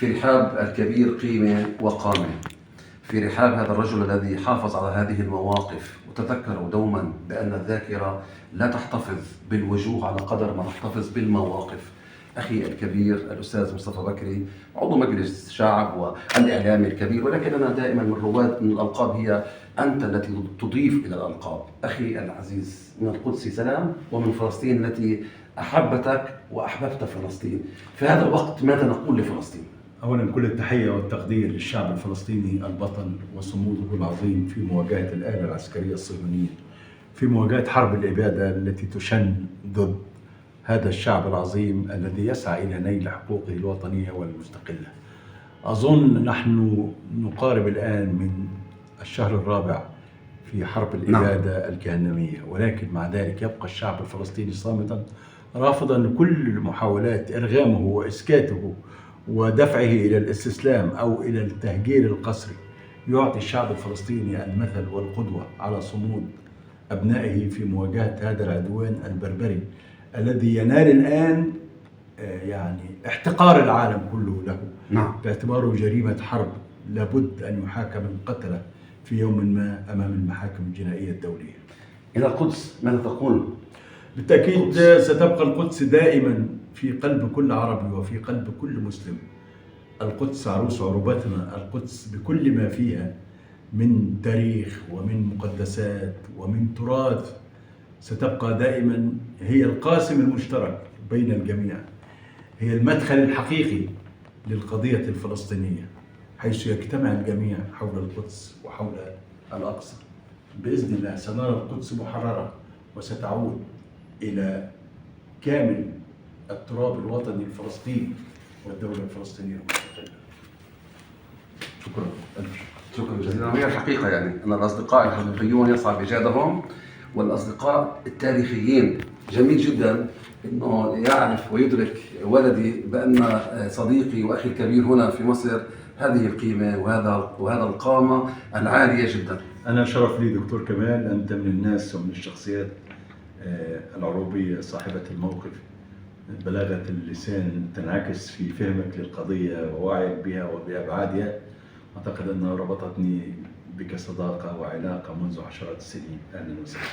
في رحاب الكبير قيمة وقامة، في رحاب هذا الرجل الذي حافظ على هذه المواقف. وتذكروا دوما بأن الذاكرة لا تحتفظ بالوجوه على قدر ما تحتفظ بالمواقف. أخي الكبير الأستاذ مصطفى بكري، عضو مجلس الشعب والإعلامي الكبير، ولكننا دائما من رواد من الألقاب هي أنت التي تضيف إلى الألقاب. أخي العزيز، من القدس سلام، ومن فلسطين التي أحبتك وأحببت فلسطين. في هذا الوقت ماذا نقول لفلسطين؟ أولا كل التحية والتقدير للشعب الفلسطيني البطل وصموده العظيم في مواجهة الآلة العسكرية الصهيونية، في مواجهة حرب الإبادة التي تشن ضد هذا الشعب العظيم الذي يسعى إلى نيل حقوقه الوطنية والمستقلة. أظن نحن نقارب الآن من الشهر الرابع في حرب الإبادة الجهنمية، ولكن مع ذلك يبقى الشعب الفلسطيني صامتا رافضا لكل محاولات إرغامه وإسكاته ودفعه إلى الاستسلام أو إلى التهجير القسري. يعطي الشعب الفلسطيني المثل والقدوة على صمود أبنائه في مواجهة هذا العدوان البربري الذي ينال الآن يعني احتقار العالم كله له، باعتباره جريمة حرب لابد أن يحاكم القتلة في يوم ما أمام المحاكم الجنائية الدولية. إلى القدس ماذا تقول؟ بالتأكيد ستبقى القدس دائما في قلب كل عربي وفي قلب كل مسلم. القدس عروس عروبتنا، القدس بكل ما فيها من تاريخ ومن مقدسات ومن تراث ستبقى دائما هي القاسم المشترك بين الجميع، هي المدخل الحقيقي للقضية الفلسطينية، حيث يجتمع الجميع حول القدس وحول الأقصى. بإذن الله سنرى القدس محررة وستعود إلى كامل التراب الوطني الفلسطيني والدولة الفلسطينية المستقلة. شكرا. شكرا جزيلا. هي الحقيقة يعني أن الأصدقاء الحقيقيون يصعب إيجادهم، والأصدقاء التاريخيين جميل جدا أنه يعرف ويدرك ولدي بأن صديقي وأخي الكبير هنا في مصر هذه القيمة وهذا القامة العالية جدا. أنا شرف لي دكتور كمال، أنت من الناس ومن الشخصيات العروبية صاحبة الموقف، بلاغة اللسان تنعكس في فهمك للقضية ووعيك بها وبأبعادها. أعتقد أنها ربطتني بك صداقة وعلاقة منذ عشرات السنين. أهلا وسهلا.